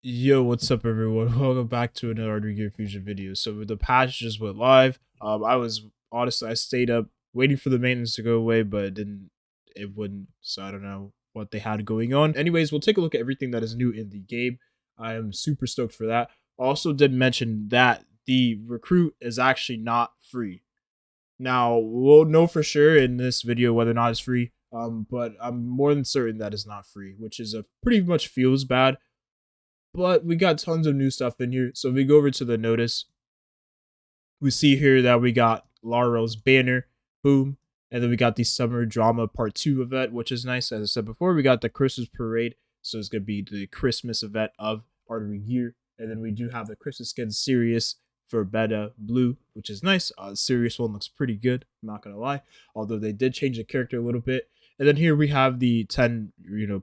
Yo, what's up, everyone? Welcome back to another Artery Gear Fusion video. So the patch just went live. I was honestly I stayed up waiting for the maintenance to go away, but it wouldn't. So I don't know what they had going on. Anyways, we'll take a look at everything that is new in the game. I am super stoked for that. Also, did mention that the recruit is actually not free. Now we'll know for sure in this video whether or not it's free. But I'm more than certain that it's not free, which is a pretty much feels bad, but we got tons of new stuff in here. So if we go over to the notice, we see here that we got Laurel's banner, boom. And then we got the Summer Drama Part 2 event, which is nice. As I said before, we got the Christmas Parade. So it's going to be the Christmas event of Artery Gear. And then we do have the Christmas skin Sirius for Beta Blue, which is nice. Sirius one looks pretty good, I'm not going to lie. Although they did change the character a little bit. And then here we have the 10,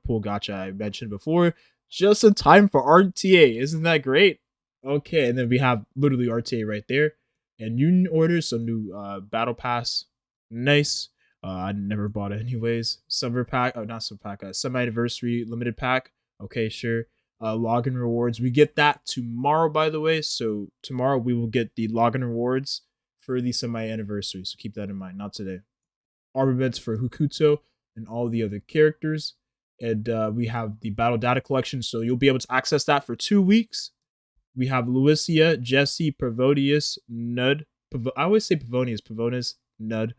pool gacha I mentioned before. Just in time for RTA. Isn't that great? Okay, and then we have literally RTA right there. And Union orders, some new battle pass. Nice. I never bought it anyways. Summer pack, oh not summer pack, semi-anniversary limited pack. Okay, sure. Login rewards. We get that tomorrow, by the way. So tomorrow we will get the login rewards for the semi-anniversary. So keep that in mind. Not today. Armaments for Hokuto and all the other characters. And we have the battle data collection, so you'll be able to access that for 2 weeks. We have Lucia, Jesse, Pavonius, Nud. I always say Pavonius, Nud,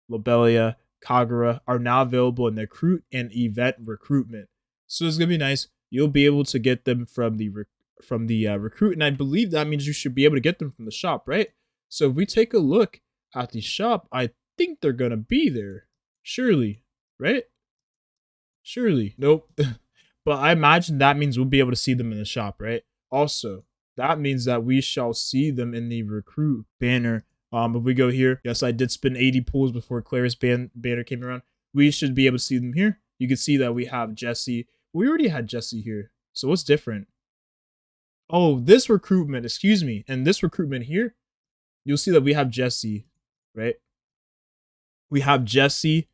Lobelia, Kagura are now available in the recruit and event recruitment. So it's gonna be nice. You'll be able to get them from the recruit, and I believe that means you should be able to get them from the shop, right? So if we take a look at the shop, I think they're gonna be there, surely, right? Surely. Nope. But I imagine that means we'll be able to see them in the shop, right? Also, that means that we shall see them in the recruit banner. If we go here, yes, I did spin 80 pulls before Claire's banner came around. We should be able to see them here. You can see that we have Jesse. We already had Jesse here. So what's different? Oh, this recruitment, excuse me. And this recruitment here, you'll see that we have Jesse, right? We have Jesse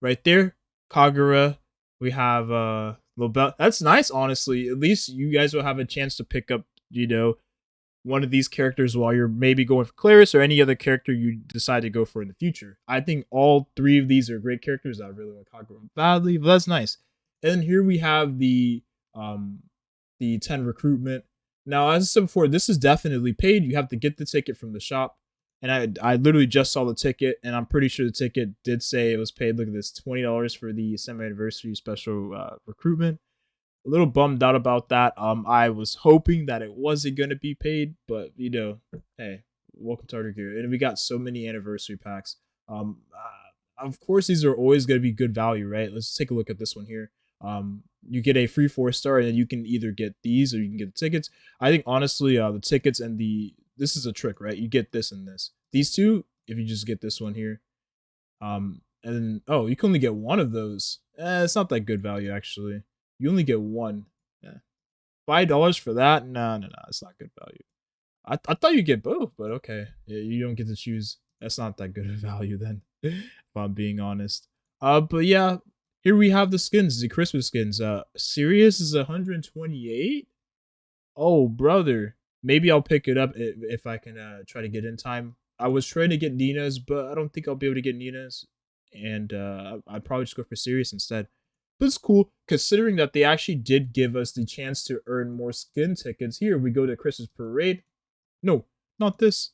right there. Kagura. We have Lobel. That's nice, honestly. At least you guys will have a chance to pick up, one of these characters while you're maybe going for Claris or any other character you decide to go for in the future. I think all three of these are great characters. I really like Kagura badly, but that's nice. And then here we have the 10 recruitment. Now, as I said before, this is definitely paid. You have to get the ticket from the shop. And I literally just saw the ticket, and I'm pretty sure the ticket did say it was paid. Look at this, $20 for the semi-anniversary special recruitment. A little bummed out about that. I was hoping that it wasn't going to be paid, but, hey, welcome to Artery Gear. And we got so many anniversary packs. Of course, these are always going to be good value, right? Let's take a look at this one here. You get a free 4-star, and then you can either get these or you can get the tickets. I think, honestly, the tickets and this is a trick, right? You get this and this. These two, if you just get this one here. And then, oh, you can only get one of those. It's not that good value, actually. You only get one. Yeah. $5 for that? No, it's not good value. I thought you get both, but okay. Yeah, you don't get to choose. That's not that good of value then, if I'm being honest. But yeah, here we have the skins, the Christmas skins. Sirius is 128. Oh, brother. Maybe I'll pick it up if I can try to get in time. I was trying to get Nina's, but I don't think I'll be able to get Nina's. And I'd probably just go for Sirius instead. But it's cool, considering that they actually did give us the chance to earn more skin tickets. Here, we go to Christmas Parade. No, not this.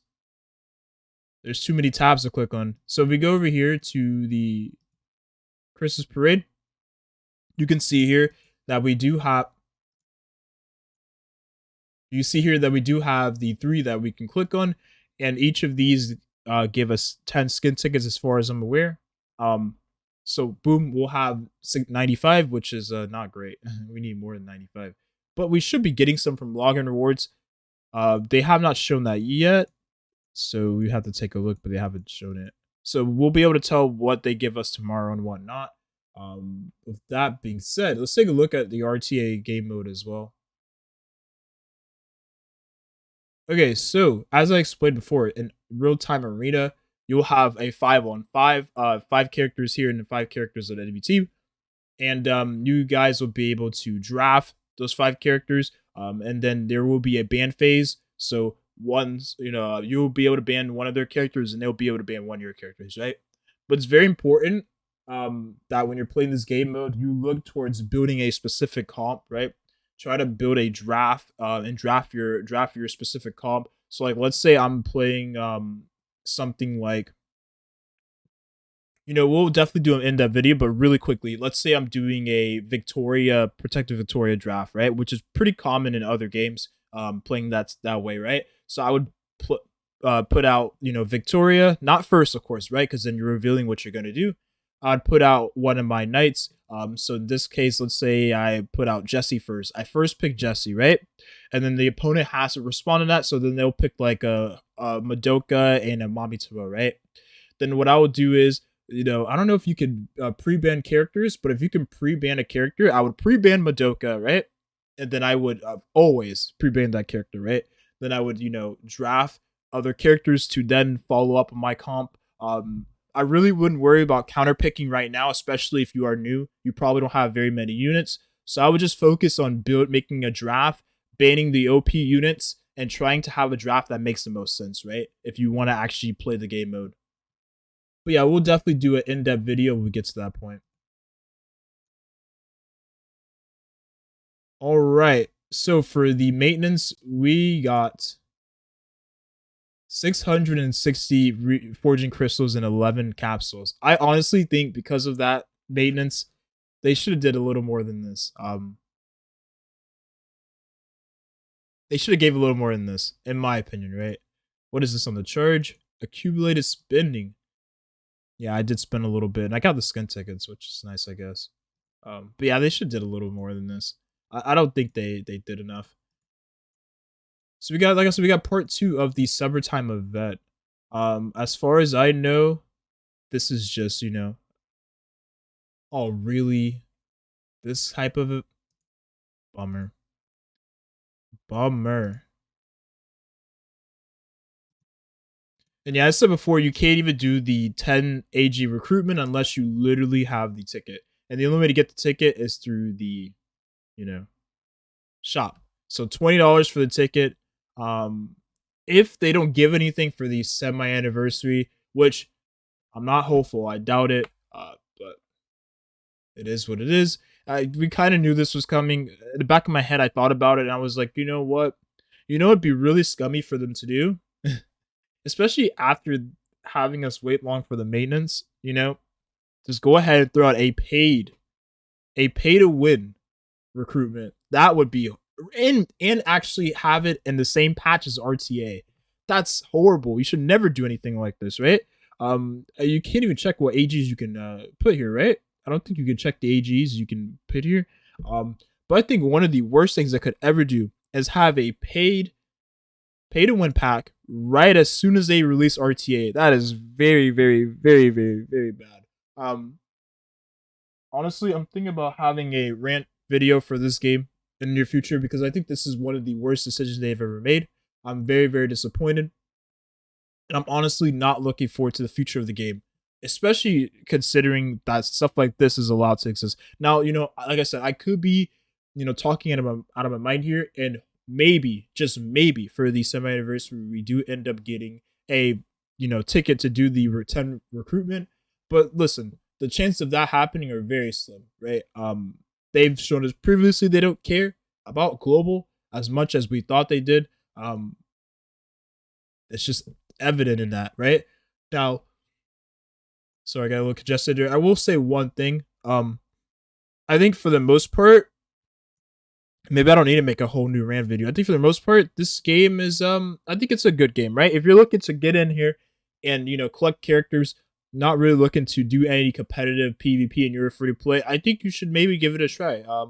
There's too many tabs to click on. So if we go over here to the Christmas Parade, you can see here that we do have the 3 that we can click on, and each of these give us 10 skin tickets as far as I'm aware. So boom, we'll have 95, which is not great. We need more than 95, but we should be getting some from login rewards. They have not shown that yet, so we have to take a look, but they haven't shown it. So we'll be able to tell what they give us tomorrow and what not. With that being said, let's take a look at the RTA game mode as well. Okay, so as I explained before, in real-time arena, you'll have a 5-on-5, 5 characters here and 5 characters on enemy team. And you guys will be able to draft those 5 characters. And then there will be a ban phase. So one's, you'll be able to ban one of their characters, and they'll be able to ban one of your characters, right? But it's very important that when you're playing this game mode, you look towards building a specific comp, right? Try to build a draft and draft your specific comp. So like, let's say I'm playing something like, we'll definitely do an in-depth video, but really quickly, let's say I'm doing a Victoria, Protective Victoria draft, right? Which is pretty common in other games, playing that way, right? So I would put out, Victoria, not first, of course, right? Because then you're revealing what you're going to do. I'd put out one of my knights. So in this case, let's say I put out Jesse first. I first pick Jesse, right? And then the opponent has to respond to that. So then they'll pick like a Madoka and a Mamitaro, right? Then what I would do is, I don't know if you could pre-ban characters, but if you can pre-ban a character, I would pre-ban Madoka, right? And then I would always pre-ban that character, right? Then I would, draft other characters to then follow up on my comp. I really wouldn't worry about counterpicking right now, especially if you are new. You probably don't have very many units. So I would just focus on making a draft, banning the OP units, and trying to have a draft that makes the most sense, right? If you want to actually play the game mode. But yeah, we'll definitely do an in-depth video when we get to that point. All right. So for the maintenance, we got 660 forging crystals and 11 capsules. I honestly think because of that maintenance, they should have did a little more than this. They should have gave a little more than this, in my opinion, right? What is this on the charge? Accumulated spending. Yeah, I did spend a little bit, and I got the skin tickets, which is nice, I guess. But yeah, they should did a little more than this. I don't think they did enough. So we got, like I said, we got part 2 of the summertime event. As far as I know, this is just, oh really, this type of a bummer. And yeah, I said before, you can't even do the 10 AG recruitment unless you literally have the ticket. And the only way to get the ticket is through the, shop. So $20 for the ticket. If they don't give anything for the semi-anniversary, which I'm not hopeful, I doubt it, but it is what it is. We kind of knew this was coming. In the back of my head, I thought about it, and I was like, you know what? It'd be really scummy for them to do, especially after having us wait long for the maintenance. Just go ahead and throw out a pay-to-win recruitment. That would be, and actually have it in the same patch as RTA. That's horrible. You should never do anything like this, right? You can't even check what AGs you can put here, right? I don't think you can check the AGs you can put here. But I think one of the worst things I could ever do is have a pay to win pack right as soon as they release RTA. That is very, very, very, very, very bad. Honestly, I'm thinking about having a rant video for this game in the near future because I think this is one of the worst decisions they've ever made. I'm very, very disappointed. And I'm honestly not looking forward to the future of the game, especially considering that stuff like this is allowed to exist. Now, like I said, I could be, talking out of my mind here, and maybe, just maybe, for the semi-anniversary, we do end up getting a, ticket to do the 10 recruitment. But listen, the chances of that happening are very slim, right? They've shown us previously they don't care about global as much as we thought they did. It's just evident in that, right? Now, sorry, I got a little congested here. I will say one thing. I think for the most part, maybe I don't need to make a whole new rant video. I think for the most part, this game is I think it's a good game, right? If you're looking to get in here and collect characters, not really looking to do any competitive PvP and you're free to play, I think you should maybe give it a try. A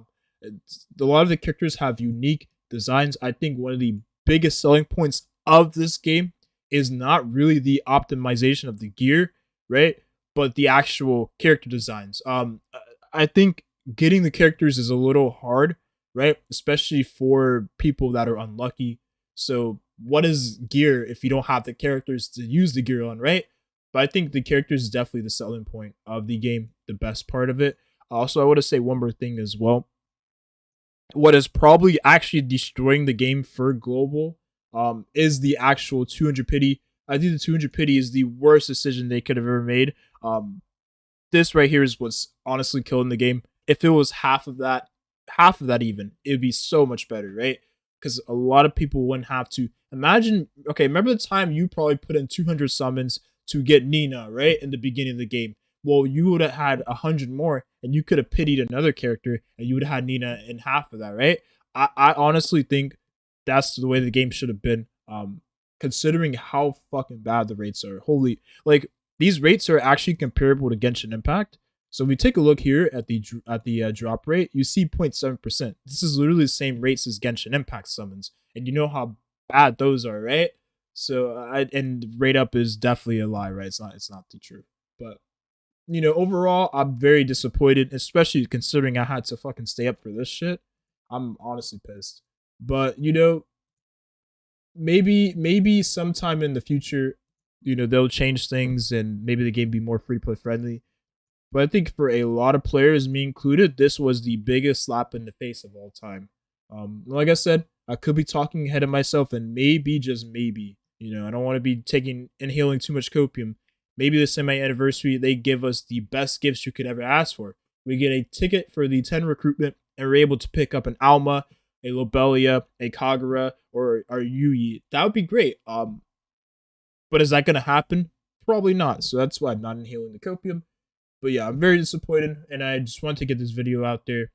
lot of the characters have unique designs. I think one of the biggest selling points of this game is not really the optimization of the gear, right? But the actual character designs. I think getting the characters is a little hard, right? Especially for people that are unlucky. So what is gear if you don't have the characters to use the gear on, right? But I think the characters is definitely the selling point of the game, the best part of it. Also, I want to say one more thing as well. what is probably actually destroying the game for global is the actual 200 pity. I think the 200 pity is the worst decision they could have ever made. This right here is what's honestly killing the game. If it was half of that even, it would be so much better, right? Because a lot of people wouldn't have to imagine. Okay, remember the time you probably put in 200 summons to get Nina, right, in the beginning of the game. Well, you would have had 100 more, and you could have pitied another character, and you would have had Nina in half of that, right? I honestly think that's the way the game should have been. Considering how fucking bad the rates are. Holy, like these rates are actually comparable to Genshin Impact. So we take a look here at the drop rate. You see 0.7%. This is literally the same rates as Genshin Impact summons, and you know how bad those are, right? So and rate up is definitely a lie, right? It's not the truth. But overall, I'm very disappointed, especially considering I had to fucking stay up for this shit. I'm honestly pissed. But maybe sometime in the future, they'll change things and maybe the game be more free to play friendly. But I think for a lot of players, me included, this was the biggest slap in the face of all time. Like I said, I could be talking ahead of myself, and maybe, just maybe, I don't want to be inhaling too much copium. Maybe this semi-anniversary, they give us the best gifts you could ever ask for. We get a ticket for the 10 recruitment, and we're able to pick up an Alma, a Lobelia, a Kagura, or Yui. That would be great. But is that going to happen? Probably not. So that's why I'm not inhaling the copium. But yeah, I'm very disappointed, and I just want to get this video out there.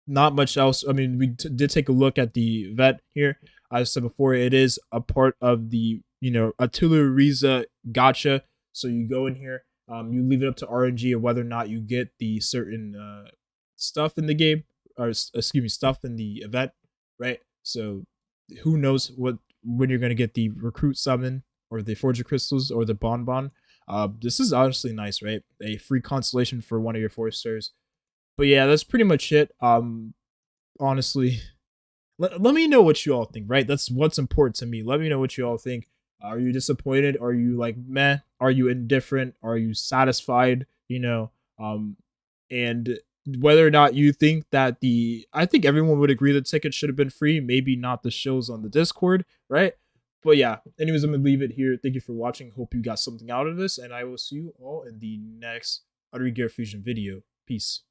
Not much else. I mean, we did take a look at the vet here. As I said before, it is a part of the Attila Riza gotcha. So you go in here, you leave it up to RNG of whether or not you get the certain stuff in the game, or excuse me, stuff in the event, right? So who knows when you're gonna get the recruit summon or the forger crystals or the bonbon. This is honestly nice, right? A free constellation for one of your 4 stars. But yeah, that's pretty much it. Honestly, let me know what you all think, right? That's what's important to me. Let me know what you all think. Are you disappointed? Are you like meh? Are you indifferent? Are you satisfied? And whether or not you think that I think everyone would agree the ticket should have been free. Maybe not the shows on the Discord, right? But yeah, anyways, I'm gonna leave it here. Thank you for watching. Hope you got something out of this, and I will see you all in the next Artery Gear Fusion video. Peace.